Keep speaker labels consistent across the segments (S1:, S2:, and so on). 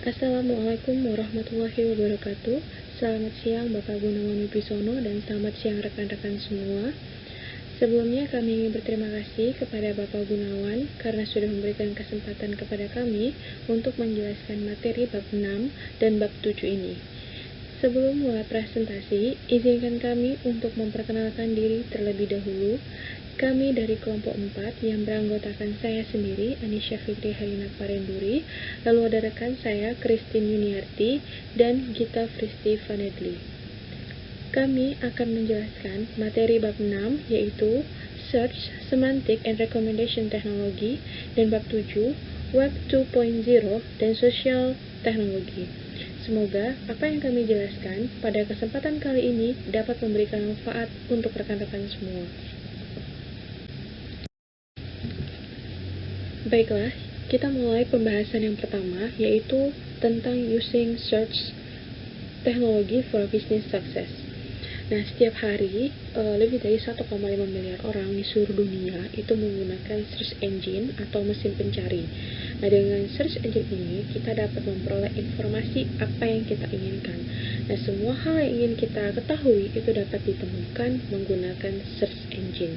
S1: Assalamualaikum warahmatullahi wabarakatuh. Selamat siang Bapak Gunawan Wibisono dan selamat siang rekan-rekan semua. Sebelumnya kami ingin berterima kasih kepada Bapak Gunawan karena sudah memberikan kesempatan kepada kami untuk menjelaskan materi bab 6 dan bab 7 ini. Sebelum mulai presentasi, izinkan kami untuk memperkenalkan diri terlebih dahulu. Kami dari kelompok 4 yang beranggotakan saya sendiri, Anisha Fikri Herina Parenduri, lalu ada rekan saya, Christine Yuniarti, dan Gita Fristi Vanedli. Kami akan menjelaskan materi bab 6, yaitu Search, Semantic, and Recommendation Technology, dan bab 7, Web 2.0, dan Social Technology. Semoga apa yang kami jelaskan pada kesempatan kali ini dapat memberikan manfaat untuk rekan-rekan semua. Baiklah, kita mulai pembahasan yang pertama, yaitu tentang using search technology for business success. Nah, setiap hari, lebih dari 1,5 miliar orang di seluruh dunia itu menggunakan search engine atau mesin pencari. Nah, dengan search engine ini, kita dapat memperoleh informasi apa yang kita inginkan. Nah, semua hal yang ingin kita ketahui itu dapat ditemukan menggunakan search engine.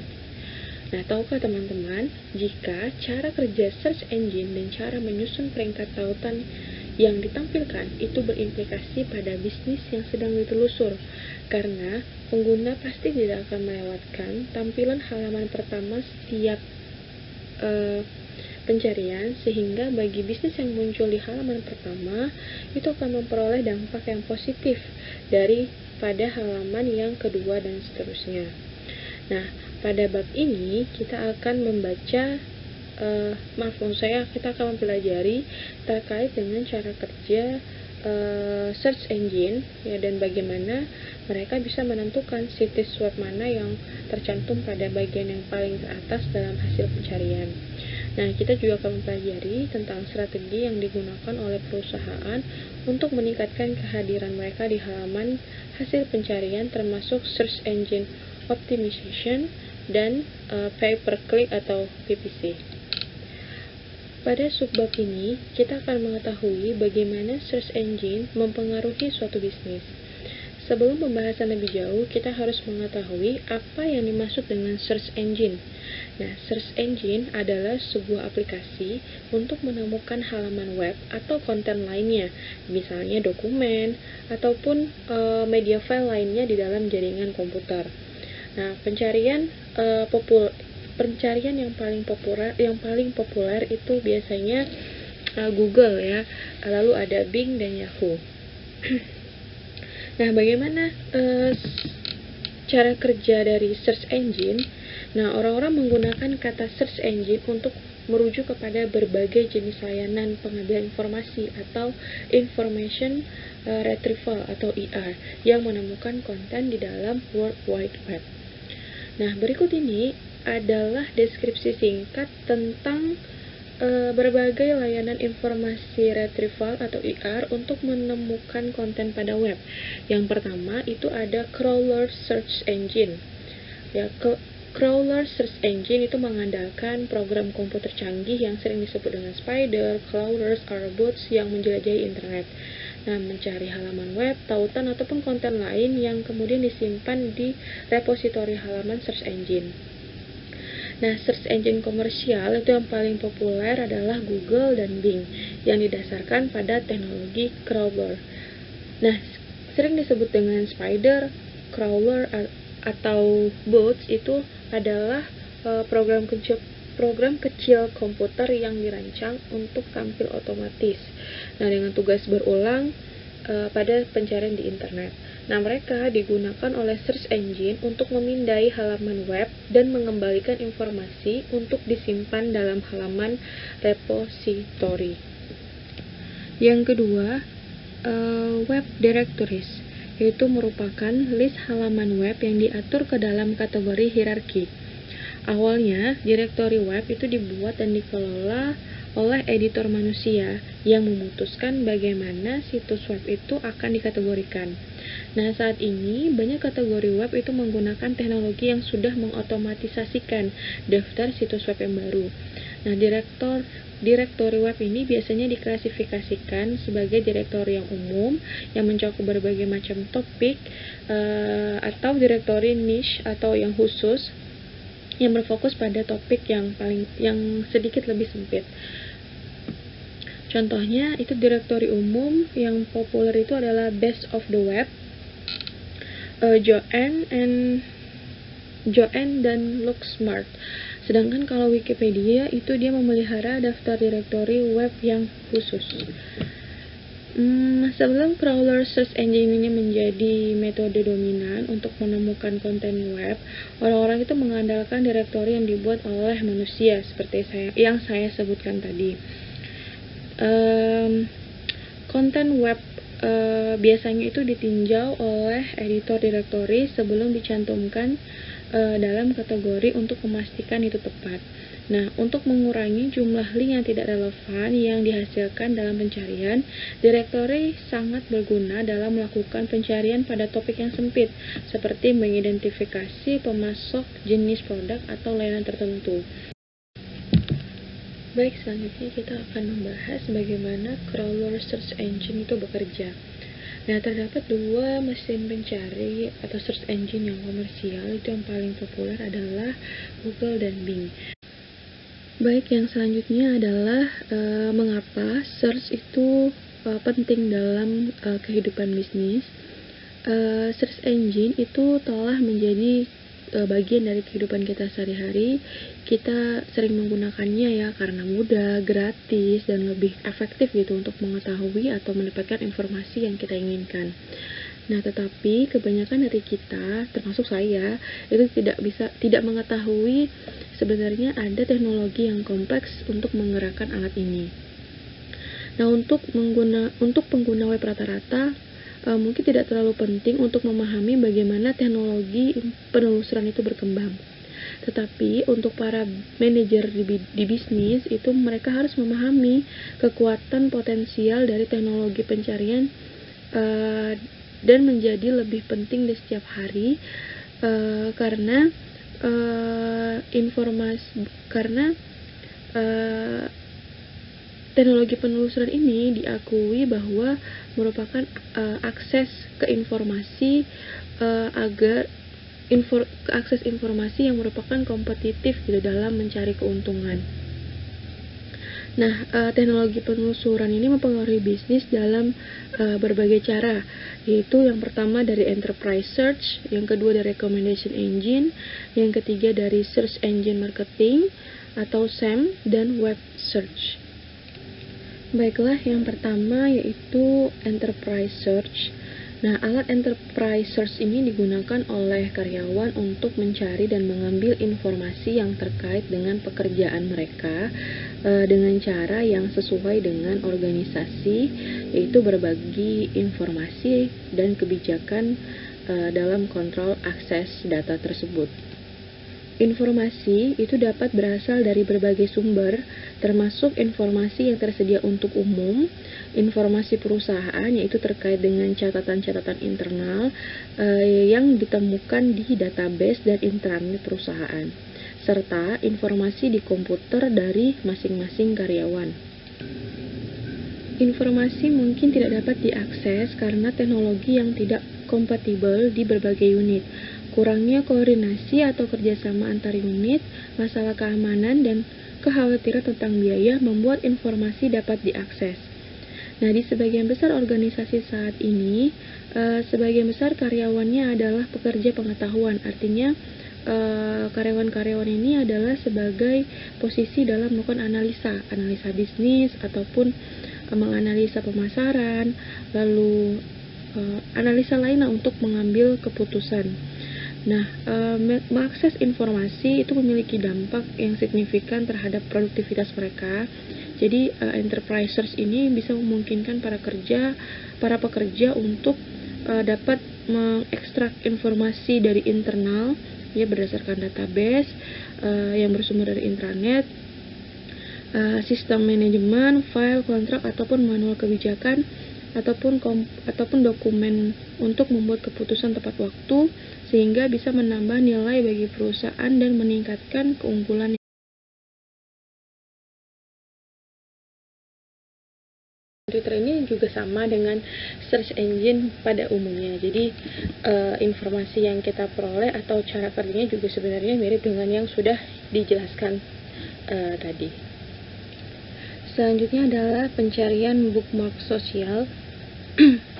S1: Nah, tahukah teman-teman, jika cara kerja search engine dan cara menyusun peringkat tautan yang ditampilkan itu berimplikasi pada bisnis yang sedang ditelusur, karena pengguna pasti tidak akan melewatkan tampilan halaman pertama setiap pencarian, sehingga bagi bisnis yang muncul di halaman pertama itu akan memperoleh dampak yang positif daripada halaman yang kedua dan seterusnya. Nah, pada bab ini kita akan membaca kita akan mempelajari terkait dengan cara kerja search engine ya, dan bagaimana mereka bisa menentukan situs web mana yang tercantum pada bagian yang paling teratas dalam hasil pencarian. Nah, kita juga akan mempelajari tentang strategi yang digunakan oleh perusahaan untuk meningkatkan kehadiran mereka di halaman hasil pencarian, termasuk search engine optimization dan pay per click atau PPC. Pada subbab ini, kita akan mengetahui bagaimana search engine mempengaruhi suatu bisnis. Sebelum pembahasan lebih jauh, kita harus mengetahui apa yang dimaksud dengan search engine. Nah, search engine adalah sebuah aplikasi untuk menemukan halaman web atau konten lainnya, misalnya dokumen ataupun media file lainnya di dalam jaringan komputer. Nah, pencarian yang paling populer itu biasanya Google ya, lalu ada Bing dan Yahoo. Nah, bagaimana cara kerja dari search engine? Nah, orang-orang menggunakan kata search engine untuk merujuk kepada berbagai jenis layanan pengambilan informasi atau information retrieval atau IR yang menemukan konten di dalam World Wide Web. Nah, berikut ini adalah deskripsi singkat tentang berbagai layanan informasi retrieval atau IR untuk menemukan konten pada web. Yang pertama itu ada crawler search engine. Ya, crawler search engine itu mengandalkan program komputer canggih yang sering disebut dengan spider, crawlers, or bots yang menjelajahi internet. Nah, mencari halaman web, tautan, ataupun konten lain yang kemudian disimpan di repositori halaman search engine. Nah, search engine komersial itu yang paling populer adalah Google dan Bing yang didasarkan pada teknologi crawler. Nah, sering disebut dengan spider, crawler, atau bots itu adalah program kecil komputer yang dirancang untuk tampil otomatis. Nah, dengan tugas berulang pada pencarian di internet. Nah, mereka digunakan oleh search engine untuk memindai halaman web dan mengembalikan informasi untuk disimpan dalam halaman repository. Yang kedua, web directories, yaitu merupakan list halaman web yang diatur ke dalam kategori hierarki. Awalnya, direktori web itu dibuat dan dikelola oleh editor manusia yang memutuskan bagaimana situs web itu akan dikategorikan. Nah, saat ini banyak kategori web itu menggunakan teknologi yang sudah mengotomatisasikan daftar situs web yang baru. Nah, direktori web ini biasanya diklasifikasikan sebagai direktori yang umum yang mencakup berbagai macam topik, atau direktori niche atau yang khusus yang berfokus pada topik yang sedikit lebih sempit. Contohnya itu direktori umum yang populer itu adalah Best of the Web, Joanne dan Looksmart. Sedangkan kalau Wikipedia itu dia memelihara daftar direktori web yang khusus. Sebelum crawler search engine ini menjadi metode dominan untuk menemukan konten web, orang-orang itu mengandalkan direktori yang dibuat oleh manusia seperti yang saya sebutkan tadi. Konten web biasanya itu ditinjau oleh editor direktori sebelum dicantumkan dalam kategori untuk memastikan itu tepat. Nah, untuk mengurangi jumlah link yang tidak relevan yang dihasilkan dalam pencarian, direktori sangat berguna dalam melakukan pencarian pada topik yang sempit, seperti mengidentifikasi pemasok jenis produk atau layanan tertentu. Baik, selanjutnya kita akan membahas bagaimana crawler search engine itu bekerja. Nah, terdapat dua mesin pencari atau search engine yang komersial, itu yang paling populer adalah Google dan Bing. Baik, yang selanjutnya adalah mengapa search itu penting dalam kehidupan bisnis. Search engine itu telah menjadi bagian dari kehidupan kita sehari-hari. Kita sering menggunakannya ya karena mudah, gratis, dan lebih efektif gitu untuk mengetahui atau mendapatkan informasi yang kita inginkan. Nah, tetapi kebanyakan dari kita, termasuk saya, itu tidak mengetahui sebenarnya ada teknologi yang kompleks untuk menggerakkan alat ini. Nah, untuk pengguna web rata-rata, mungkin tidak terlalu penting untuk memahami bagaimana teknologi penelusuran itu berkembang. Tetapi untuk para manajer di bisnis itu mereka harus memahami kekuatan potensial dari teknologi pencarian dan menjadi lebih penting di setiap hari karena teknologi penelusuran ini diakui bahwa merupakan akses ke informasi akses informasi yang merupakan kompetitif gitu dalam mencari keuntungan. Nah, teknologi penelusuran ini mempengaruhi bisnis dalam berbagai cara, yaitu yang pertama dari enterprise search, yang kedua dari recommendation engine, yang ketiga dari search engine marketing atau SEM, dan web search. Baiklah, yang pertama yaitu enterprise search. Nah, alat enterprise search ini digunakan oleh karyawan untuk mencari dan mengambil informasi yang terkait dengan pekerjaan mereka dengan cara yang sesuai dengan organisasi, yaitu berbagi informasi dan kebijakan dalam kontrol akses data tersebut. Informasi itu dapat berasal dari berbagai sumber, termasuk informasi yang tersedia untuk umum, informasi perusahaan yaitu terkait dengan catatan-catatan internal yang ditemukan di database dan intranet perusahaan, serta informasi di komputer dari masing-masing karyawan. Informasi mungkin tidak dapat diakses karena teknologi yang tidak kompatibel di berbagai unit, kurangnya koordinasi atau kerjasama antar unit, masalah keamanan, dan kekhawatiran tentang biaya membuat informasi dapat diakses. Nah, di sebagian besar organisasi saat ini, sebagian besar karyawannya adalah pekerja pengetahuan, artinya karyawan-karyawan ini adalah sebagai posisi dalam melakukan analisa bisnis ataupun menganalisa pemasaran, lalu analisa lainnya untuk mengambil keputusan. Nah, mengakses informasi itu memiliki dampak yang signifikan terhadap produktivitas mereka. Jadi, enterprise search ini bisa memungkinkan para pekerja untuk dapat mengekstrak informasi dari internal, ya berdasarkan database yang bersumber dari intranet, sistem manajemen, file, kontrak, ataupun manual kebijakan, ataupun dokumen untuk membuat keputusan tepat waktu, sehingga bisa menambah nilai bagi perusahaan dan meningkatkan keunggulan Twitter ini juga sama dengan search engine pada umumnya. Jadi informasi yang kita peroleh atau cara kerjanya juga sebenarnya mirip dengan yang sudah dijelaskan tadi. Selanjutnya adalah pencarian bookmark sosial.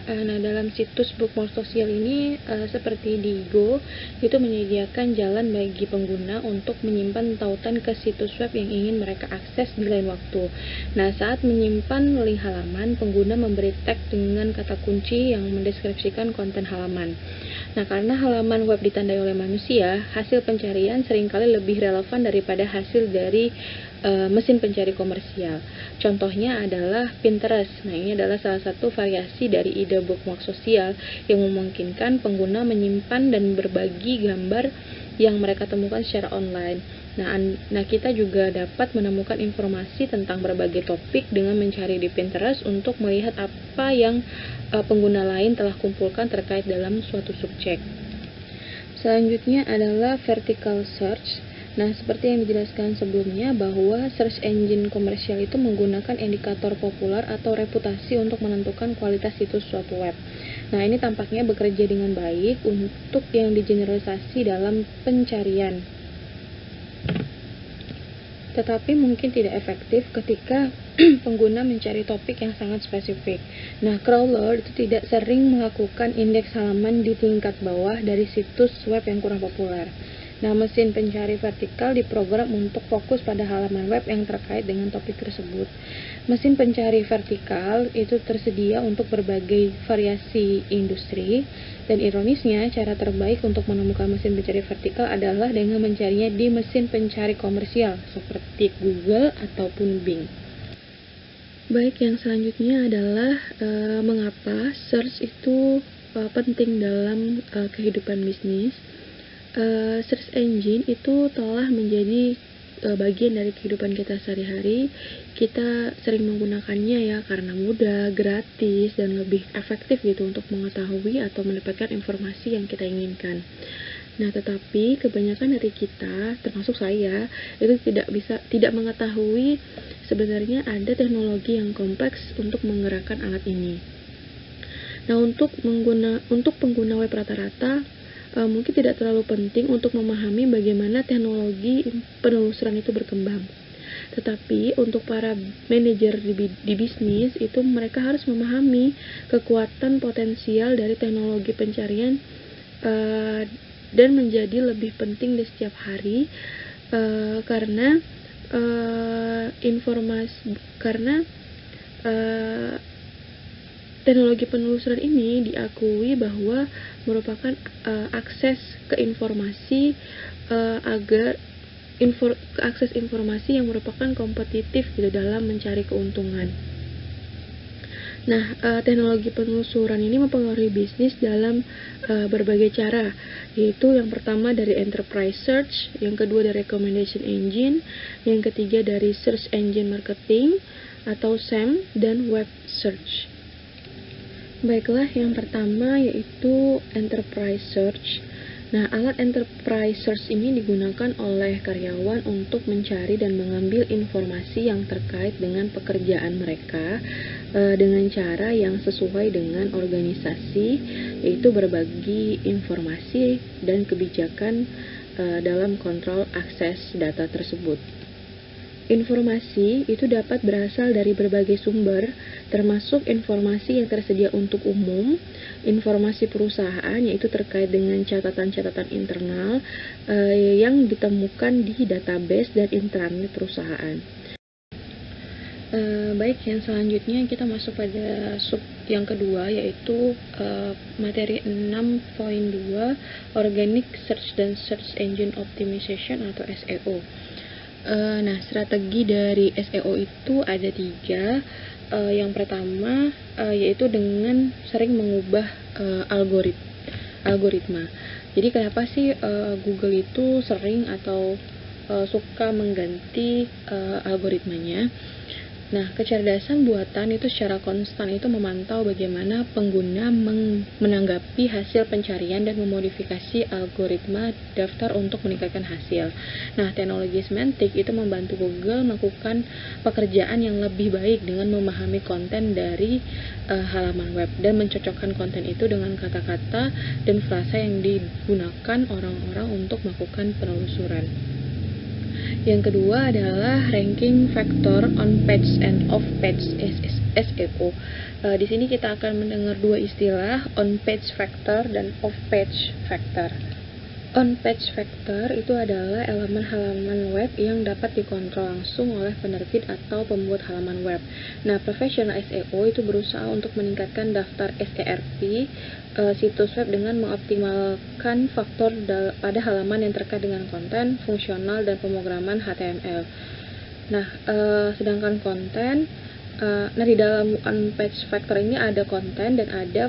S1: Nah, dalam situs bookmark sosial ini seperti di Go, itu menyediakan jalan bagi pengguna untuk menyimpan tautan ke situs web yang ingin mereka akses di lain waktu. Nah, saat menyimpan link halaman, pengguna memberi tag dengan kata kunci yang mendeskripsikan konten halaman. Nah, karena halaman web ditandai oleh manusia, hasil pencarian seringkali lebih relevan daripada hasil dari mesin pencari komersial. Contohnya adalah Pinterest. Nah, ini adalah salah satu variasi dari ide bookmark sosial yang memungkinkan pengguna menyimpan dan berbagi gambar yang mereka temukan secara online. Nah, kita juga dapat menemukan informasi tentang berbagai topik dengan mencari di Pinterest untuk melihat apa yang pengguna lain telah kumpulkan terkait dalam suatu subjek. Selanjutnya adalah vertical search. Nah, seperti yang dijelaskan sebelumnya bahwa search engine komersial itu menggunakan indikator populer atau reputasi untuk menentukan kualitas situs suatu web. Nah, ini tampaknya bekerja dengan baik untuk yang digeneralisasi dalam pencarian. Tetapi mungkin tidak efektif ketika pengguna mencari topik yang sangat spesifik. Nah, crawler itu tidak sering melakukan indeks halaman di tingkat bawah dari situs web yang kurang populer. Nah, mesin pencari vertikal diprogram untuk fokus pada halaman web yang terkait dengan topik tersebut. Mesin pencari vertikal itu tersedia untuk berbagai variasi industri, dan ironisnya, cara terbaik untuk menemukan mesin pencari vertikal adalah dengan mencarinya di mesin pencari komersial, seperti Google ataupun Bing. Baik, yang selanjutnya adalah mengapa search itu penting dalam kehidupan bisnis. Search engine itu telah menjadi bagian dari kehidupan kita sehari-hari. Kita sering menggunakannya ya karena mudah, gratis, dan lebih efektif gitu untuk mengetahui atau mendapatkan informasi yang kita inginkan. Nah, tetapi kebanyakan dari kita, termasuk saya, itu tidak mengetahui sebenarnya ada teknologi yang kompleks untuk menggerakkan alat ini. Nah, untuk pengguna web rata-rata mungkin tidak terlalu penting untuk memahami bagaimana teknologi penelusuran itu berkembang. Tetapi untuk para manajer di bisnis itu mereka harus memahami kekuatan potensial dari teknologi pencarian dan menjadi lebih penting di setiap hari karena teknologi penelusuran ini diakui bahwa merupakan akses ke informasi akses informasi yang merupakan kompetitif gitu dalam mencari keuntungan. Nah, teknologi penelusuran ini mempengaruhi bisnis dalam berbagai cara, yaitu yang pertama dari enterprise search, yang kedua dari recommendation engine, yang ketiga dari search engine marketing atau SEM, dan web search. Baiklah, yang pertama yaitu enterprise search. Nah, alat enterprise search ini digunakan oleh karyawan untuk mencari dan mengambil informasi yang terkait dengan pekerjaan mereka dengan cara yang sesuai dengan organisasi, yaitu berbagi informasi dan kebijakan dalam kontrol akses data tersebut. Informasi itu dapat berasal dari berbagai sumber, termasuk informasi yang tersedia untuk umum, informasi perusahaan, yaitu terkait dengan catatan-catatan internal yang ditemukan di database dan intranet perusahaan. Baik, yang selanjutnya kita masuk pada sub yang kedua, yaitu materi 6.2 Organic Search dan Search Engine Optimization atau SEO. Nah, strategi dari SEO itu ada 3. Yang pertama yaitu dengan sering mengubah algoritma. Jadi kenapa sih Google itu sering atau suka mengganti algoritmanya? Nah, kecerdasan buatan itu secara konstan itu memantau bagaimana pengguna menanggapi hasil pencarian dan memodifikasi algoritma daftar untuk meningkatkan hasil. Nah, teknologi semantik itu membantu Google melakukan pekerjaan yang lebih baik dengan memahami konten dari halaman web dan mencocokkan konten itu dengan kata-kata dan frasa yang digunakan orang-orang untuk melakukan penelusuran. Yang kedua adalah ranking factor on page and off page SEO. Di sini kita akan mendengar dua istilah, on page factor dan off page factor. On page factor itu adalah elemen halaman web yang dapat dikontrol langsung oleh penerbit atau pembuat halaman web. Nah, professional SEO itu berusaha untuk meningkatkan daftar SERP situs web dengan mengoptimalkan faktor pada halaman yang terkait dengan konten, fungsional, dan pemrograman HTML. Nah, sedangkan konten, di dalam on page factor ini ada konten dan ada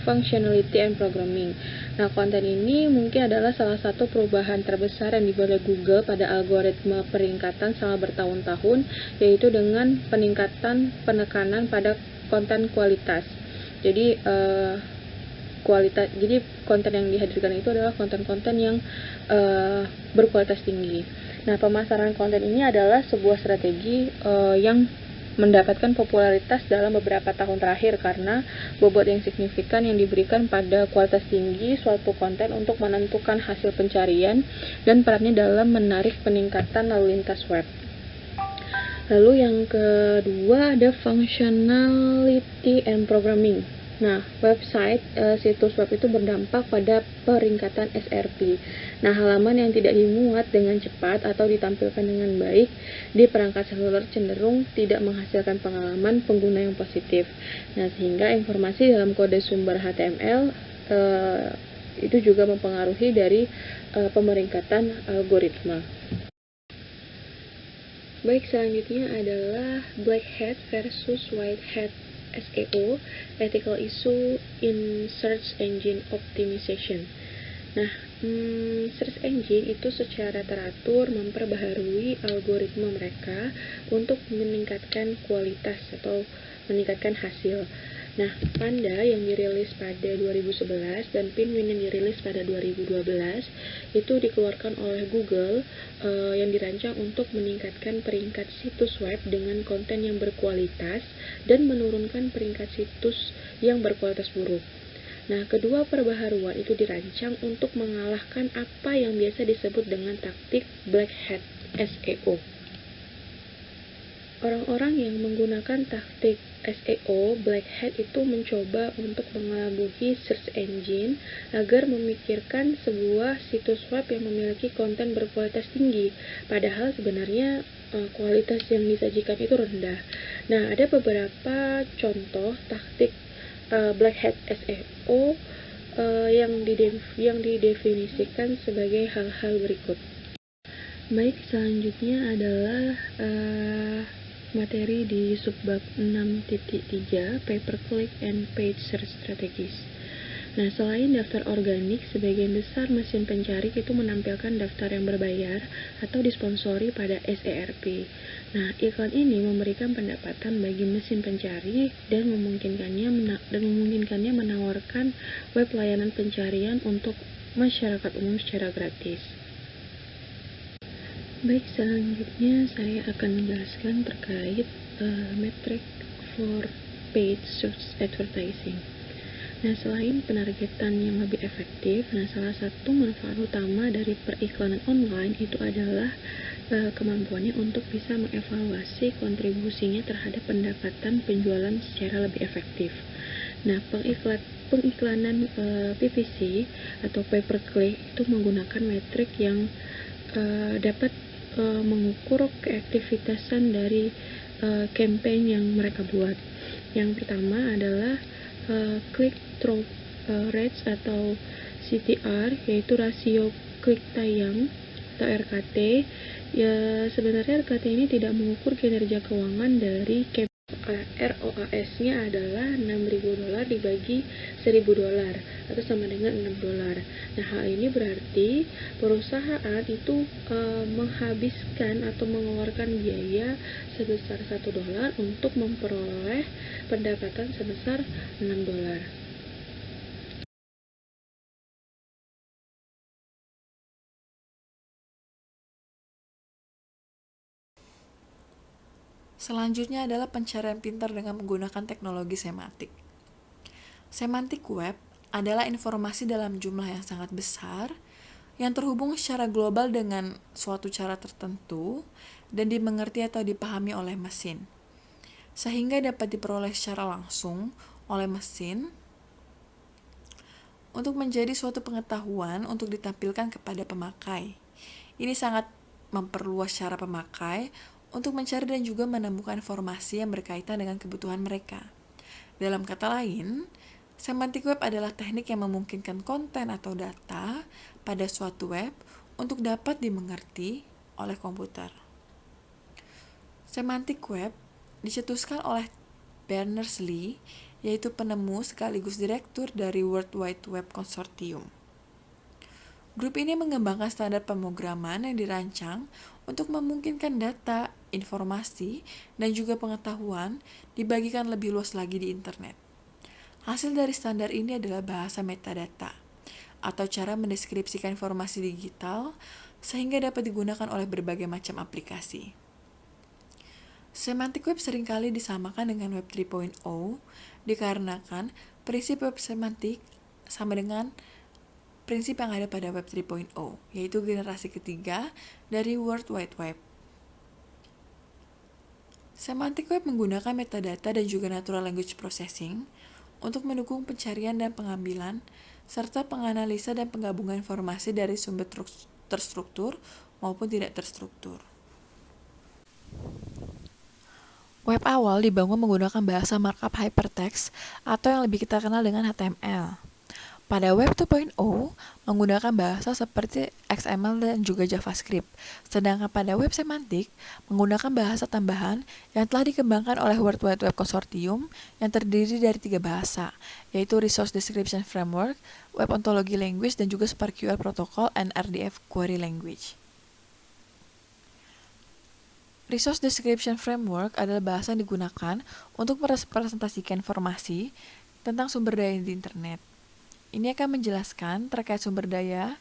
S1: functionality and programming. Nah, konten ini mungkin adalah salah satu perubahan terbesar yang dibuat oleh Google pada algoritma peringkatan selama bertahun-tahun, yaitu dengan penekanan pada konten kualitas. Jadi konten yang dihadirkan itu adalah konten-konten yang berkualitas tinggi. Nah, pemasaran konten ini adalah sebuah strategi yang mendapatkan popularitas dalam beberapa tahun terakhir karena bobot yang signifikan yang diberikan pada kualitas tinggi suatu konten untuk menentukan hasil pencarian dan perannya dalam menarik peningkatan lalu lintas web. Lalu yang kedua ada functionality and programming. Nah, situs web itu berdampak pada peringkatan SERP. Nah, halaman yang tidak dimuat dengan cepat atau ditampilkan dengan baik di perangkat seluler cenderung tidak menghasilkan pengalaman pengguna yang positif. Nah, sehingga informasi dalam kode sumber HTML itu juga mempengaruhi dari pemeringkatan algoritma. Baik, selanjutnya adalah black hat versus white hat SEO, ethical issue in search engine optimization. Nah, search engine itu secara teratur memperbaharui algoritma mereka untuk meningkatkan kualitas atau meningkatkan hasil. Nah, Panda yang dirilis pada 2011 dan Penguin yang dirilis pada 2012 itu dikeluarkan oleh Google yang dirancang untuk meningkatkan peringkat situs web dengan konten yang berkualitas dan menurunkan peringkat situs yang berkualitas buruk. Nah, kedua perbaharuan itu dirancang untuk mengalahkan apa yang biasa disebut dengan taktik black hat SEO. Orang-orang yang menggunakan taktik SEO black hat itu mencoba untuk mengelabuhi search engine agar memikirkan sebuah situs web yang memiliki konten berkualitas tinggi, padahal sebenarnya kualitas yang disajikan itu rendah. Nah, ada beberapa contoh taktik black hat SEO yang didefinisikan sebagai hal-hal berikut. Baik, selanjutnya adalah materi di subbab 6.3 pay-per-click and paid search strategies. Nah, selain daftar organik, sebagian besar mesin pencari itu menampilkan daftar yang berbayar atau disponsori pada SERP. Nah, iklan ini memberikan pendapatan bagi mesin pencari dan memungkinkannya menawarkan web layanan pencarian untuk masyarakat umum secara gratis. Baik, selanjutnya saya akan menjelaskan terkait metric for paid search advertising. Nah, selain penargetan yang lebih efektif, salah satu manfaat utama dari periklanan online itu adalah kemampuannya untuk bisa mengevaluasi kontribusinya terhadap pendapatan penjualan secara lebih efektif. Nah, pengiklanan PPC atau pay-per-click itu menggunakan metrik yang dapat mengukur keaktivitasan dari campaign yang mereka buat. Yang pertama adalah click-through rates atau CTR, yaitu rasio klik tayang atau RKT. Ya, sebenarnya RKT ini tidak mengukur kinerja keuangan dari campaign ROAS-nya adalah $6.000 dibagi $1.000 atau sama dengan $6. Nah, hal ini berarti perusahaan itu menghabiskan atau mengeluarkan biaya sebesar $1 untuk memperoleh pendapatan sebesar $6.
S2: Selanjutnya adalah pencarian pintar dengan menggunakan teknologi semantik. Semantik web adalah informasi dalam jumlah yang sangat besar yang terhubung secara global dengan suatu cara tertentu dan dimengerti atau dipahami oleh mesin, sehingga dapat diperoleh secara langsung oleh mesin untuk menjadi suatu pengetahuan untuk ditampilkan kepada pemakai. Ini sangat memperluas cara pemakai untuk mencari dan juga menemukan informasi yang berkaitan dengan kebutuhan mereka. Dalam kata lain, semantik web adalah teknik yang memungkinkan konten atau data pada suatu web untuk dapat dimengerti oleh komputer. Semantik web dicetuskan oleh Berners-Lee, yaitu penemu sekaligus direktur dari World Wide Web Consortium. Grup ini mengembangkan standar pemrograman yang dirancang untuk memungkinkan data, informasi, dan juga pengetahuan dibagikan lebih luas lagi di internet. Hasil dari standar ini adalah bahasa metadata, atau cara mendeskripsikan informasi digital sehingga dapat digunakan oleh berbagai macam aplikasi. Semantik web seringkali disamakan dengan Web 3.0 dikarenakan prinsip web semantik sama dengan prinsip yang ada pada Web 3.0, yaitu generasi ketiga dari World Wide Web. Semantik web menggunakan metadata dan juga natural language processing untuk mendukung pencarian dan pengambilan, serta penganalisa dan penggabungan informasi dari sumber terstruktur maupun tidak terstruktur. Web awal dibangun menggunakan bahasa markup hypertext atau yang lebih kita kenal dengan HTML. Pada Web 2.0 menggunakan bahasa seperti XML dan juga JavaScript, sedangkan pada web semantik menggunakan bahasa tambahan yang telah dikembangkan oleh World Wide Web Consortium yang terdiri dari 3 bahasa, yaitu Resource Description Framework, Web Ontology Language, dan juga SparkQL Protocol and RDF Query Language. Resource Description Framework adalah bahasa yang digunakan untuk merepresentasikan informasi tentang sumber daya di internet. Ini akan menjelaskan terkait sumber daya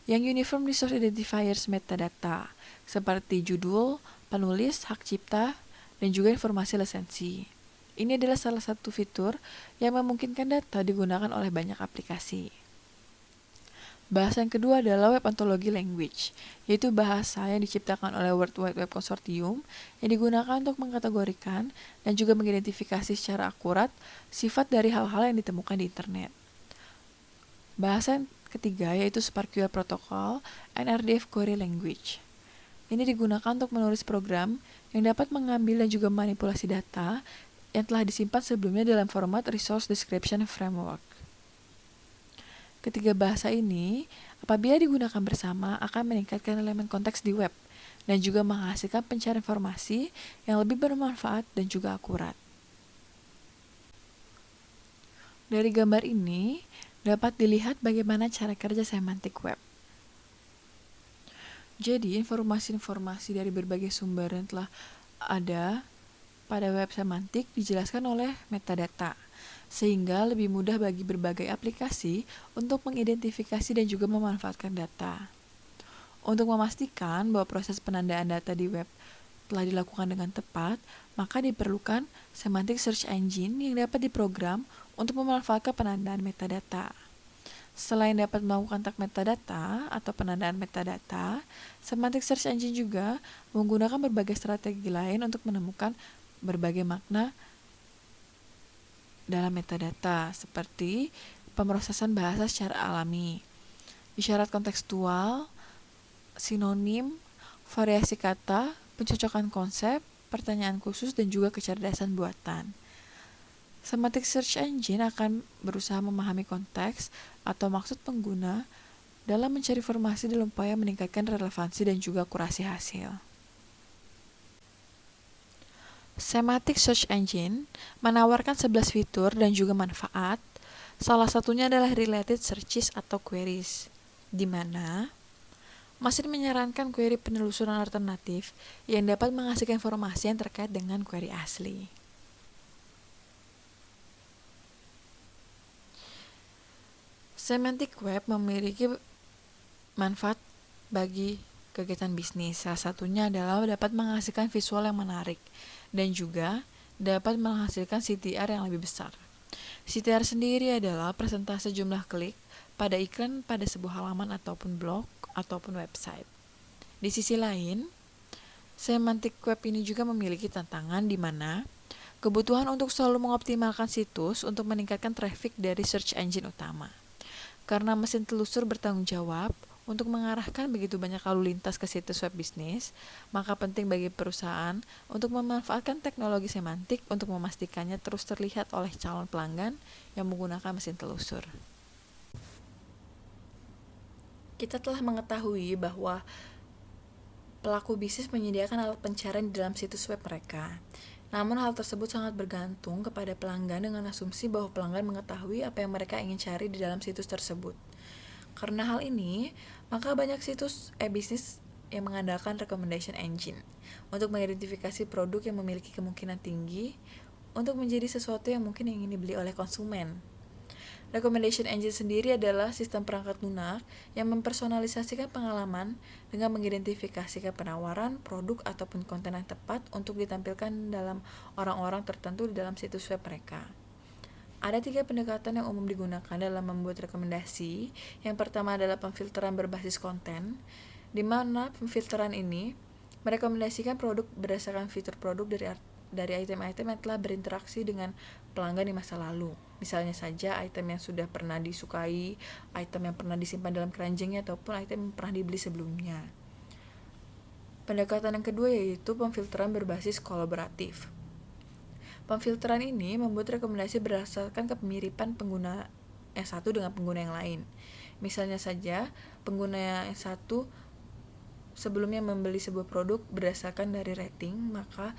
S2: yang Uniform Resource Identifiers metadata, seperti judul, penulis, hak cipta, dan juga informasi lisensi. Ini adalah salah satu fitur yang memungkinkan data digunakan oleh banyak aplikasi. Bahasa yang kedua adalah Web Ontology Language, yaitu bahasa yang diciptakan oleh World Wide Web Consortium yang digunakan untuk mengkategorikan dan juga mengidentifikasi secara akurat sifat dari hal-hal yang ditemukan di internet. Bahasa yang ketiga yaitu SparkQL Protocol and RDF Query Language. Ini digunakan untuk menulis program yang dapat mengambil dan juga manipulasi data yang telah disimpan sebelumnya dalam format Resource Description Framework. Ketiga bahasa ini, apabila digunakan bersama, akan meningkatkan elemen konteks di web dan juga menghasilkan pencarian informasi yang lebih bermanfaat dan juga akurat. Dari gambar ini, dapat dilihat bagaimana cara kerja semantik web. Jadi, informasi-informasi dari berbagai sumber yang telah ada pada web semantik dijelaskan oleh metadata, sehingga lebih mudah bagi berbagai aplikasi untuk mengidentifikasi dan juga memanfaatkan data. Untuk memastikan bahwa proses penandaan data di web telah dilakukan dengan tepat, maka diperlukan semantic search engine yang dapat diprogram untuk memanfaatkan penandaan metadata. Selain dapat melakukan tag metadata atau penandaan metadata, semantic search engine juga menggunakan berbagai strategi lain untuk menemukan berbagai makna dalam metadata, seperti pemrosesan bahasa secara alami, isyarat kontekstual, sinonim, variasi kata, pencocokan konsep, pertanyaan khusus, dan juga kecerdasan buatan. Semantic Search Engine akan berusaha memahami konteks atau maksud pengguna dalam mencari informasi dalam upaya meningkatkan relevansi dan juga akurasi hasil. Semantic Search Engine menawarkan 11 fitur dan juga manfaat. Salah satunya adalah related searches atau queries, di mana mesin menyarankan query penelusuran alternatif yang dapat menghasilkan informasi yang terkait dengan query asli. Semantic Web memiliki manfaat bagi kegiatan bisnis. Salah satunya adalah dapat menghasilkan visual yang menarik dan juga dapat menghasilkan CTR yang lebih besar. CTR sendiri adalah persentase jumlah klik pada iklan pada sebuah halaman ataupun blog ataupun website. Di sisi lain, semantic web ini juga memiliki tantangan di mana kebutuhan untuk selalu mengoptimalkan situs untuk meningkatkan traffic dari search engine utama. Karena mesin telusur bertanggung jawab untuk mengarahkan begitu banyak lalu lintas ke situs web bisnis, maka penting bagi perusahaan untuk memanfaatkan teknologi semantik untuk memastikannya terus terlihat oleh calon pelanggan yang menggunakan mesin telusur. Kita telah mengetahui bahwa pelaku bisnis menyediakan alat pencarian di dalam situs web mereka. Namun hal tersebut sangat bergantung kepada pelanggan dengan asumsi bahwa pelanggan mengetahui apa yang mereka ingin cari di dalam situs tersebut. Karena hal ini, maka banyak situs e-bisnis yang mengandalkan recommendation engine untuk mengidentifikasi produk yang memiliki kemungkinan tinggi untuk menjadi sesuatu yang mungkin ingin dibeli oleh konsumen. Recommendation engine sendiri adalah sistem perangkat lunak yang mempersonalisasikan pengalaman dengan mengidentifikasikan penawaran, produk, ataupun konten yang tepat untuk ditampilkan dalam orang-orang tertentu di dalam situs web mereka. Ada 3 pendekatan yang umum digunakan dalam membuat rekomendasi. Yang pertama adalah pemfilteran berbasis konten, di mana pemfilteran ini merekomendasikan produk berdasarkan fitur produk dari item-item yang telah berinteraksi dengan pelanggan di masa lalu. Misalnya saja item yang sudah pernah disukai, item yang pernah disimpan dalam keranjangnya, ataupun item yang pernah dibeli sebelumnya. Pendekatan yang kedua yaitu pemfilteran berbasis kolaboratif. Pemfilteran ini membuat rekomendasi berdasarkan kemiripan pengguna yang satu dengan pengguna yang lain. Misalnya saja, pengguna yang satu sebelumnya membeli sebuah produk berdasarkan dari rating, maka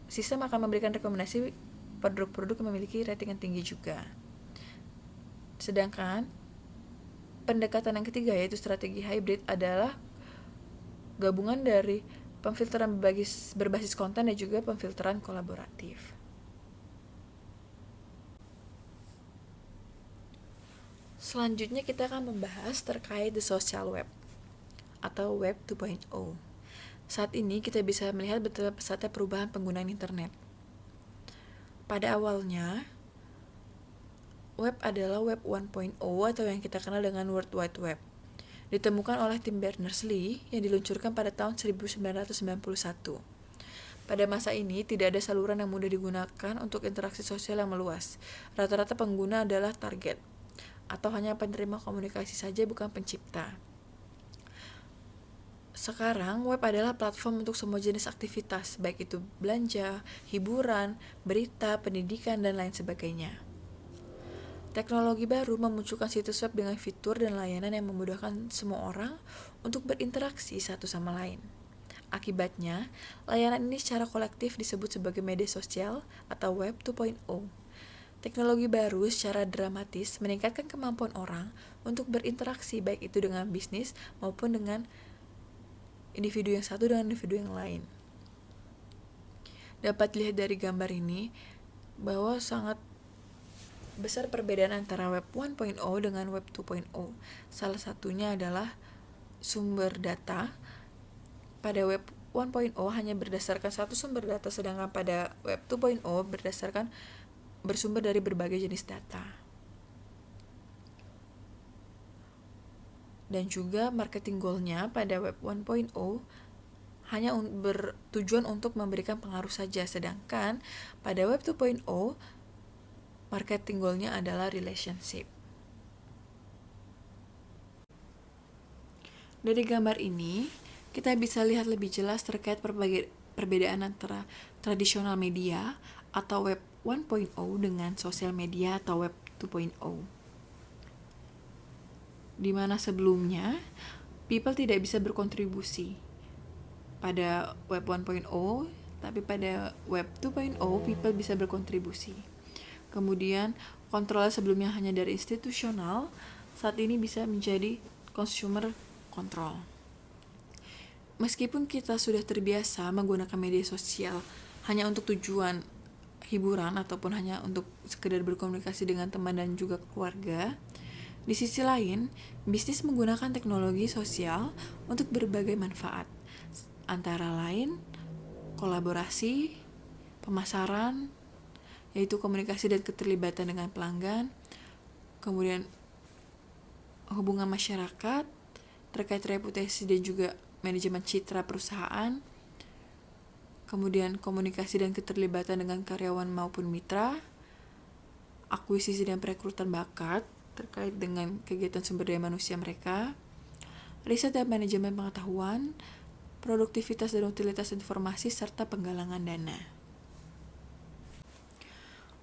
S2: sistem akan memberikan rekomendasi produk-produk yang memiliki rating yang tinggi juga. Sedangkan pendekatan yang ketiga yaitu strategi hybrid adalah gabungan dari pemfilteran berbasis konten dan juga pemfilteran kolaboratif. Selanjutnya kita akan membahas terkait the social web atau web 2.0. Saat ini kita bisa melihat betapa pesatnya perubahan penggunaan internet. Pada awalnya, web adalah web 1.0 atau yang kita kenal dengan World Wide Web. Ditemukan oleh Tim Berners-Lee yang diluncurkan pada tahun 1991. Pada masa ini, tidak ada saluran yang mudah digunakan untuk interaksi sosial yang meluas. Rata-rata pengguna adalah target, atau hanya penerima komunikasi saja, bukan pencipta. Sekarang, web adalah platform untuk semua jenis aktivitas, baik itu belanja, hiburan, berita, pendidikan, dan lain sebagainya. Teknologi baru memunculkan situs web dengan fitur dan layanan yang memudahkan semua orang untuk berinteraksi satu sama lain. Akibatnya, layanan ini secara kolektif disebut sebagai media sosial atau web 2.0. Teknologi baru secara dramatis meningkatkan kemampuan orang untuk berinteraksi baik itu dengan bisnis maupun dengan individu yang satu dengan individu yang lain. Dapat dilihat dari gambar ini bahwa sangat besar perbedaan antara web 1.0 dengan web 2.0. Salah satunya adalah sumber data. Pada web 1.0 hanya berdasarkan satu sumber data, sedangkan pada web 2.0 bersumber dari berbagai jenis data. Dan juga marketing goal-nya pada web 1.0 hanya bertujuan untuk memberikan pengaruh saja, sedangkan pada web 2.0 marketing goal-nya adalah relationship. Dari gambar ini, kita bisa lihat lebih jelas terkait perbedaan antara tradisional media atau web 1.0 dengan sosial media atau web 2.0. Di mana sebelumnya people tidak bisa berkontribusi. Pada web 1.0, tapi pada Web 2.0 people bisa berkontribusi. Kemudian kontrol sebelumnya hanya dari institusional, saat ini bisa menjadi consumer control. Meskipun kita sudah terbiasa menggunakan media sosial hanya untuk tujuan hiburan ataupun hanya untuk sekedar berkomunikasi dengan teman dan juga keluarga, di sisi lain, bisnis menggunakan teknologi sosial untuk berbagai manfaat, antara lain kolaborasi, pemasaran, yaitu komunikasi dan keterlibatan dengan pelanggan, kemudian hubungan masyarakat terkait reputasi dan juga manajemen citra perusahaan, kemudian komunikasi dan keterlibatan dengan karyawan maupun mitra, akuisisi dan perekrutan bakat terkait dengan kegiatan sumber daya manusia mereka, riset dan manajemen pengetahuan, produktivitas dan utilitas informasi, serta penggalangan dana.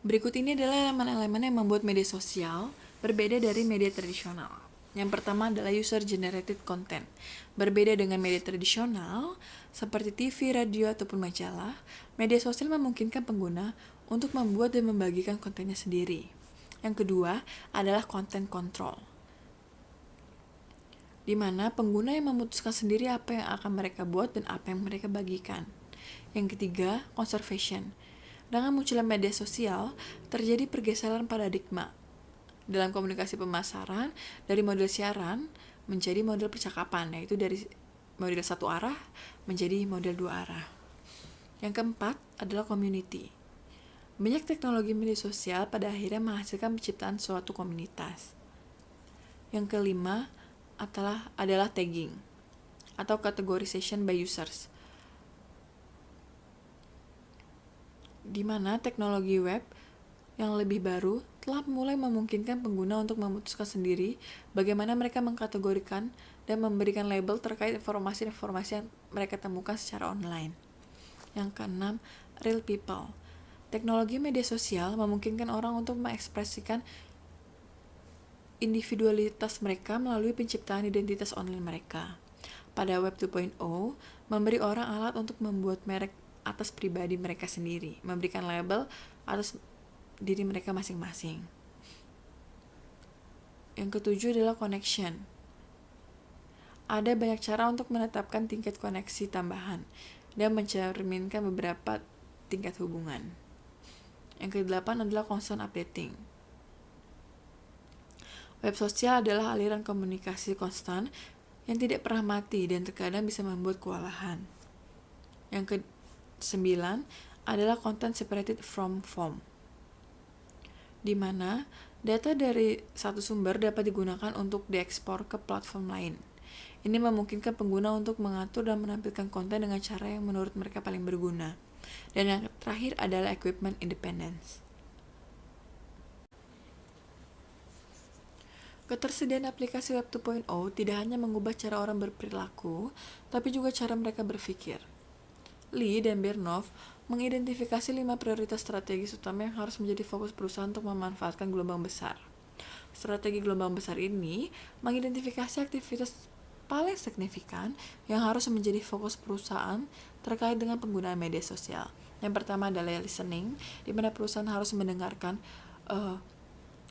S2: Berikut ini adalah elemen-elemen yang membuat media sosial berbeda dari media tradisional. Yang pertama adalah user-generated content. Berbeda dengan media tradisional, seperti TV, radio, ataupun majalah, media sosial memungkinkan pengguna untuk membuat dan membagikan kontennya sendiri. Yang kedua adalah content control, di mana pengguna yang memutuskan sendiri apa yang akan mereka buat dan apa yang mereka bagikan. Yang ketiga, conservation. Dengan munculnya media sosial, terjadi pergeseran paradigma dalam komunikasi pemasaran dari model siaran menjadi model percakapan, yaitu dari model satu arah menjadi model dua arah. Yang keempat adalah community. Banyak teknologi media sosial pada akhirnya menghasilkan penciptaan suatu komunitas. Yang kelima adalah tagging atau categorization by users, di mana teknologi web yang lebih baru telah mulai memungkinkan pengguna untuk memutuskan sendiri bagaimana mereka mengkategorikan dan memberikan label terkait informasi-informasi yang mereka temukan secara online. Yang keenam, real people. Teknologi media sosial memungkinkan orang untuk mengekspresikan individualitas mereka melalui penciptaan identitas online mereka. Pada Web 2.0, memberi orang alat untuk membuat merek atas pribadi mereka sendiri, memberikan label atas diri mereka masing-masing. Yang ketujuh adalah connection. Ada banyak cara untuk menetapkan tingkat koneksi tambahan dan mencerminkan beberapa tingkat hubungan. Yang kedelapan adalah constant updating. Web sosial adalah aliran komunikasi konstan yang tidak pernah mati dan terkadang bisa membuat kewalahan. Yang ke-9 adalah content separated from form, di mana data dari satu sumber dapat digunakan untuk diekspor ke platform lain. Ini memungkinkan pengguna untuk mengatur dan menampilkan konten dengan cara yang menurut mereka paling berguna. Dan yang terakhir adalah equipment independence. Ketersediaan aplikasi Web 2.0 tidak hanya mengubah cara orang berperilaku, tapi juga cara mereka berpikir. Lee dan Bernoff mengidentifikasi 5 prioritas strategis utama yang harus menjadi fokus perusahaan untuk memanfaatkan gelombang besar. Strategi gelombang besar ini mengidentifikasi aktivitas paling signifikan yang harus menjadi fokus perusahaan terkait dengan penggunaan media sosial. Yang pertama adalah listening, di mana perusahaan harus mendengarkan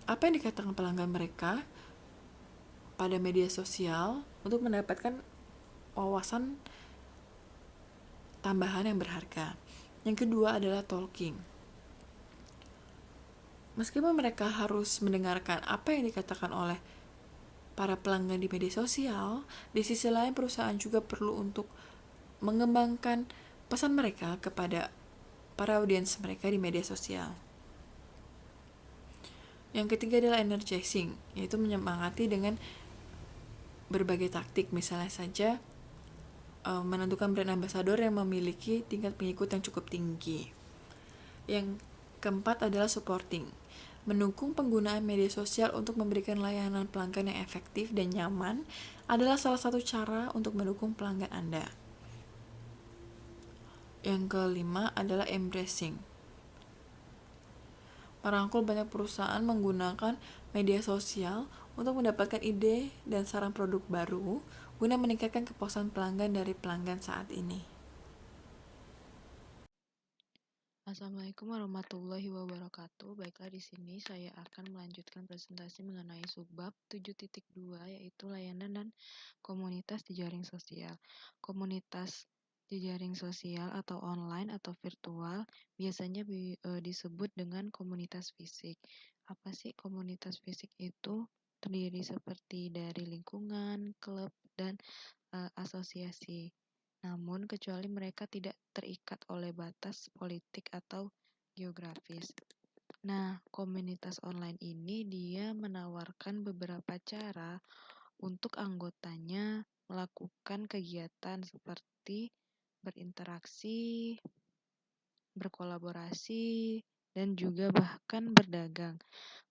S2: apa yang dikatakan pelanggan mereka pada media sosial untuk mendapatkan wawasan tambahan yang berharga. Yang kedua adalah talking. Meskipun mereka harus mendengarkan apa yang dikatakan oleh para pelanggan di media sosial, di sisi lain perusahaan juga perlu untuk mengembangkan pesan mereka kepada para audiens mereka di media sosial. Yang ketiga adalah energizing, yaitu menyemangati dengan berbagai taktik, misalnya saja menentukan brand ambassador yang memiliki tingkat pengikut yang cukup tinggi. Yang keempat adalah supporting, mendukung penggunaan media sosial untuk memberikan layanan pelanggan yang efektif dan nyaman adalah salah satu cara untuk mendukung pelanggan Anda. Yang kelima adalah embracing, merangkul banyak perusahaan menggunakan media sosial untuk mendapatkan ide dan saran produk baru guna meningkatkan kepuasan pelanggan dari pelanggan saat ini.
S3: Assalamualaikum warahmatullahi wabarakatuh. Baiklah, di sini saya akan melanjutkan presentasi mengenai subbab 7.2 yaitu layanan dan komunitas jejaring sosial. Komunitas jejaring sosial atau online atau virtual biasanya disebut dengan komunitas fisik. Apa sih komunitas fisik itu? Terdiri seperti dari lingkungan, klub, dan asosiasi. Namun, kecuali mereka tidak terikat oleh batas politik atau geografis. Nah, komunitas online ini dia menawarkan beberapa cara untuk anggotanya melakukan kegiatan seperti berinteraksi, berkolaborasi, dan juga bahkan berdagang.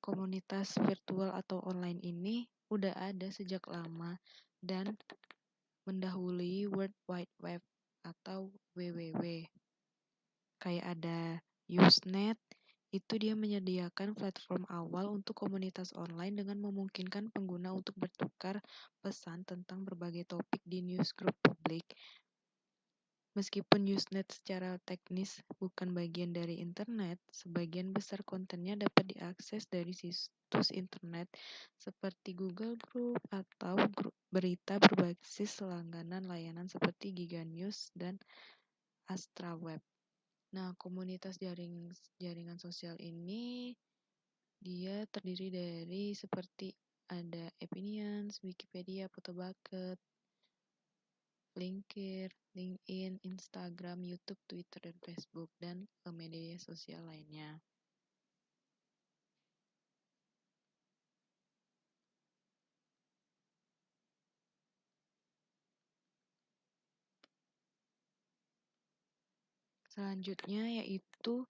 S3: Komunitas virtual atau online ini udah ada sejak lama dan mendahului World Wide Web atau WWW. Kayak ada Usenet, itu dia menyediakan platform awal untuk komunitas online dengan memungkinkan pengguna untuk bertukar pesan tentang berbagai topik di newsgroup publik. Meskipun Usenet secara teknis bukan bagian dari internet, sebagian besar kontennya dapat diakses dari situs internet seperti Google Group atau berita berbasis langganan layanan seperti Giga News dan AstraWeb. Nah, komunitas jaringan sosial ini dia terdiri dari seperti ada Opinions, Wikipedia, Photobucket, Flickr, LinkedIn, Instagram, YouTube, Twitter, dan Facebook, dan media sosial lainnya. Selanjutnya yaitu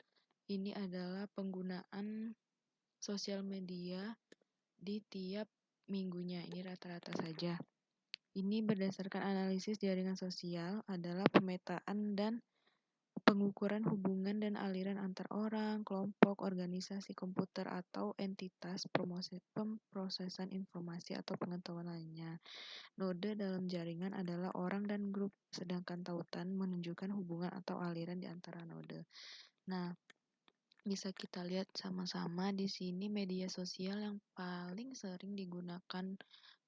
S3: ini adalah penggunaan sosial media di tiap minggunya. Ini rata-rata saja. Ini berdasarkan analisis jaringan sosial adalah pemetaan dan pengukuran hubungan dan aliran antar orang, kelompok, organisasi komputer, atau entitas pemrosesan informasi atau pengetahuan lainnya. Node dalam jaringan adalah orang dan grup, sedangkan tautan menunjukkan hubungan atau aliran di antara node. Nah, bisa kita lihat sama-sama di sini media sosial yang paling sering digunakan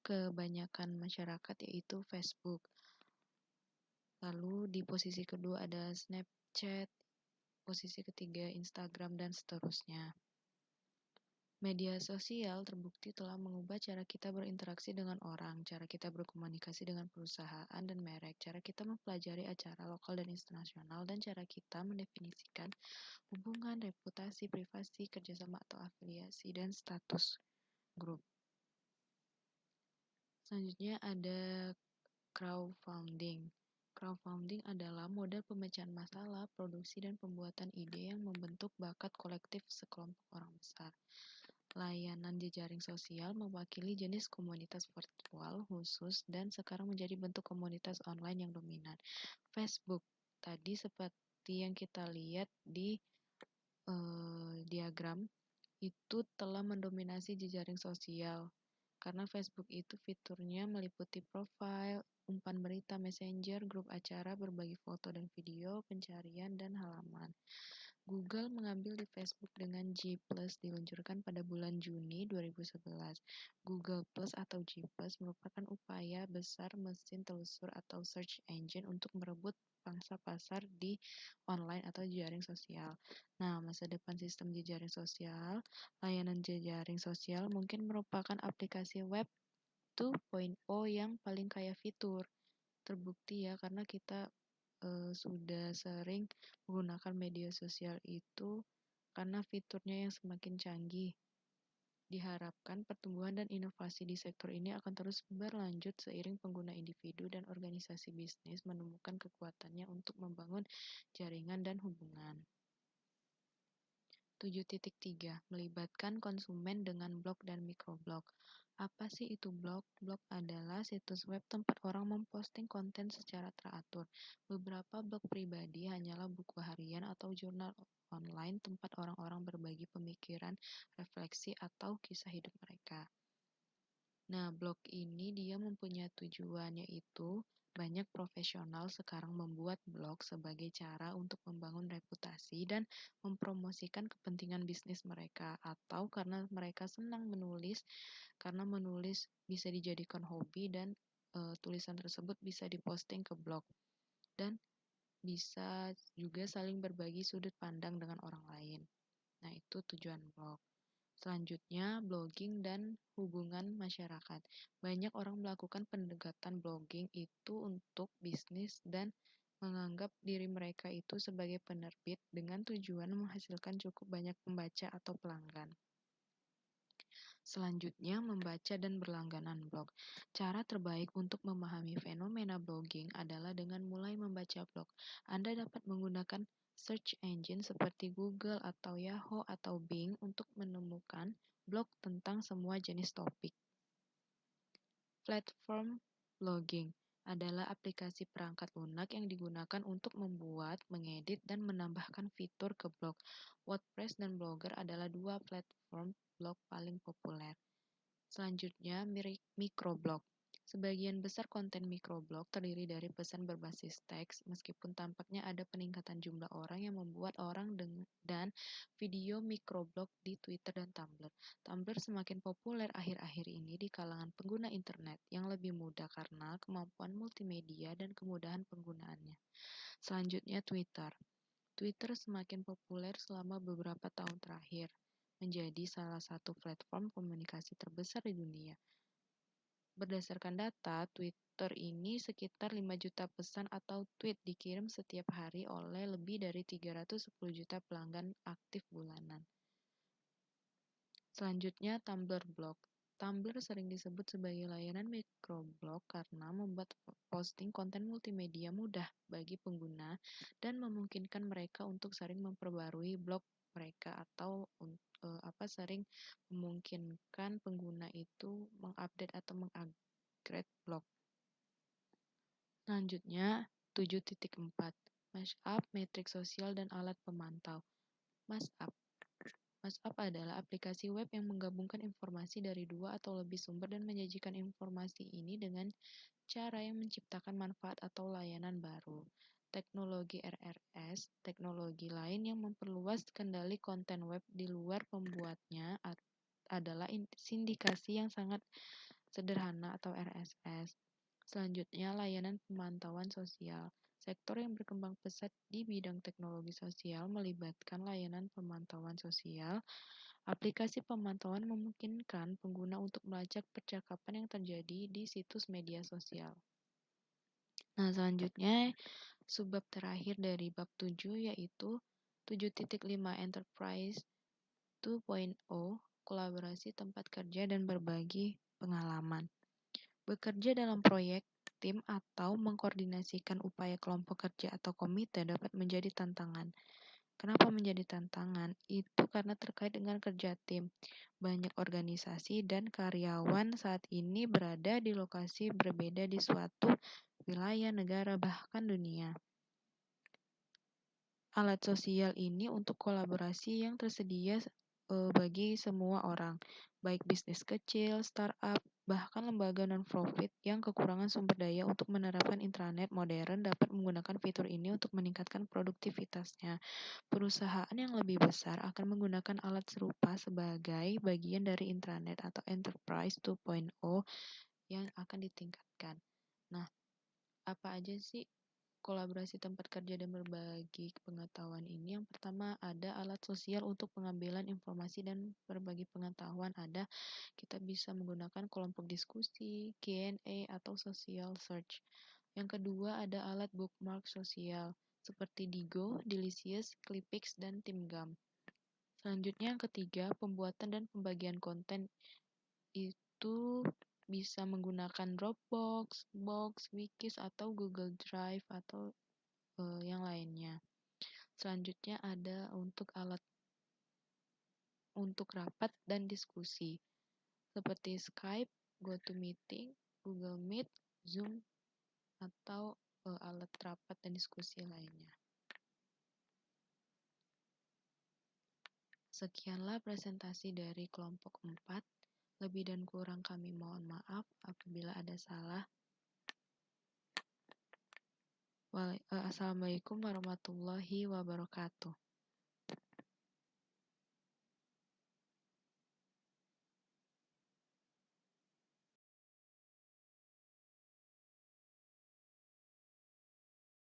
S3: kebanyakan masyarakat yaitu Facebook. Lalu di posisi kedua ada Snapchat, posisi ketiga Instagram, dan seterusnya. Media sosial terbukti telah mengubah cara kita berinteraksi dengan orang, cara kita berkomunikasi dengan perusahaan dan merek, cara kita mempelajari acara lokal dan internasional, dan cara kita mendefinisikan hubungan, reputasi, privasi, kerjasama atau afiliasi, dan status grup. Selanjutnya ada crowdfunding. Crowdfunding adalah model pemecahan masalah, produksi, dan pembuatan ide yang membentuk bakat kolektif sekelompok orang besar. Layanan jejaring sosial mewakili jenis komunitas virtual khusus dan sekarang menjadi bentuk komunitas online yang dominan. Facebook tadi seperti yang kita lihat di diagram itu telah mendominasi jejaring sosial karena Facebook itu fiturnya meliputi profil, umpan berita, messenger, grup acara, berbagi foto dan video, pencarian, dan halaman. Google mengambil di Facebook dengan G+, diluncurkan pada bulan Juni 2011. Google Plus atau G+, merupakan upaya besar mesin telusur atau search engine untuk merebut pangsa pasar di online atau jejaring sosial. Nah, masa depan sistem jejaring sosial, layanan jejaring sosial mungkin merupakan aplikasi web 2.0 yang paling kaya fitur. Terbukti ya karena kita sudah sering menggunakan media sosial itu karena fiturnya yang semakin canggih. Diharapkan pertumbuhan dan inovasi di sektor ini akan terus berlanjut seiring pengguna individu dan organisasi bisnis menemukan kekuatannya untuk membangun jaringan dan hubungan. 7.3 Melibatkan konsumen dengan blog dan microblog. Apa sih itu blog? Blog adalah situs web tempat orang memposting konten secara teratur. Beberapa blog pribadi hanyalah buku harian atau jurnal online tempat orang-orang berbagi pemikiran, refleksi, atau kisah hidup mereka. Nah, blog ini dia mempunyai tujuan yaitu Banyak profesional sekarang membuat blog sebagai cara untuk membangun reputasi dan mempromosikan kepentingan bisnis mereka, atau karena mereka senang menulis, karena menulis bisa dijadikan hobi dan tulisan tersebut bisa diposting ke blog dan bisa juga saling berbagi sudut pandang dengan orang lain. Nah, itu tujuan blog. Selanjutnya, blogging dan hubungan masyarakat. Banyak orang melakukan pendekatan blogging itu untuk bisnis dan menganggap diri mereka itu sebagai penerbit dengan tujuan menghasilkan cukup banyak pembaca atau pelanggan. Selanjutnya, membaca dan berlangganan blog. Cara terbaik untuk memahami fenomena blogging adalah dengan mulai membaca blog. Anda dapat menggunakan search engine seperti Google atau Yahoo atau Bing untuk menemukan blog tentang semua jenis topik. Platform blogging adalah aplikasi perangkat lunak yang digunakan untuk membuat, mengedit, dan menambahkan fitur ke blog. WordPress dan Blogger adalah dua platform blog paling populer. Selanjutnya, microblog. Sebagian besar konten microblog terdiri dari pesan berbasis teks, meskipun tampaknya ada peningkatan jumlah orang yang membuat dan video microblog di Twitter dan Tumblr. Tumblr semakin populer akhir-akhir ini di kalangan pengguna internet yang lebih mudah karena kemampuan multimedia dan kemudahan penggunaannya. Selanjutnya, Twitter. Twitter semakin populer selama beberapa tahun terakhir, menjadi salah satu platform komunikasi terbesar di dunia. Berdasarkan data, Twitter ini sekitar 5 juta pesan atau tweet dikirim setiap hari oleh lebih dari 310 juta pelanggan aktif bulanan. Selanjutnya, Tumblr Blog. Tumblr sering disebut sebagai layanan microblog karena membuat posting konten multimedia mudah bagi pengguna dan memungkinkan mereka untuk sering memperbarui blog mereka atau sering memungkinkan pengguna itu mengupdate atau mengupgrade blog. Selanjutnya, 7.4 Mashup, metrik sosial dan alat pemantau. Mashup Mashup adalah aplikasi web yang menggabungkan informasi dari dua atau lebih sumber dan menyajikan informasi ini dengan cara yang menciptakan manfaat atau layanan baru. Teknologi RSS, teknologi lain yang memperluas kendali konten web di luar pembuatnya adalah sindikasi yang sangat sederhana atau RSS. Selanjutnya, layanan pemantauan sosial. Sektor yang berkembang pesat di bidang teknologi sosial melibatkan layanan pemantauan sosial. Aplikasi pemantauan memungkinkan pengguna untuk melacak percakapan yang terjadi di situs media sosial. Nah, selanjutnya, subbab terakhir dari bab 7 yaitu 7.5 Enterprise 2.0, kolaborasi tempat kerja dan berbagi pengalaman. Bekerja dalam proyek, tim, atau mengkoordinasikan upaya kelompok kerja atau komite dapat menjadi tantangan. Kenapa menjadi tantangan? Itu karena terkait dengan kerja tim. Banyak organisasi dan karyawan saat ini berada di lokasi berbeda di suatu wilayah, negara, bahkan dunia. Alat sosial ini untuk kolaborasi yang tersedia bagi semua orang, baik bisnis kecil, startup, bahkan lembaga non-profit yang kekurangan sumber daya untuk menerapkan intranet modern dapat menggunakan fitur ini untuk meningkatkan produktivitasnya. Perusahaan yang lebih besar akan menggunakan alat serupa sebagai bagian dari intranet atau Enterprise 2.0 yang akan ditingkatkan. Nah, apa aja sih kolaborasi tempat kerja dan berbagi pengetahuan ini? Yang pertama, ada alat sosial untuk pengambilan informasi dan berbagi pengetahuan. Kita bisa menggunakan kelompok diskusi, Q&A, atau social search. Yang kedua, ada alat bookmark sosial seperti Digo, Delicious, Clipix, dan TeamGum. Selanjutnya, yang ketiga, pembuatan dan pembagian konten. Itu bisa menggunakan Dropbox, Box, Wikis, atau Google Drive, atau yang lainnya. Selanjutnya ada untuk alat untuk rapat dan diskusi seperti Skype, GoToMeeting, Google Meet, Zoom, atau alat rapat dan diskusi lainnya. Sekianlah presentasi dari kelompok 4. Lebih dan kurang kami mohon maaf apabila ada salah. Assalamualaikum warahmatullahi wabarakatuh.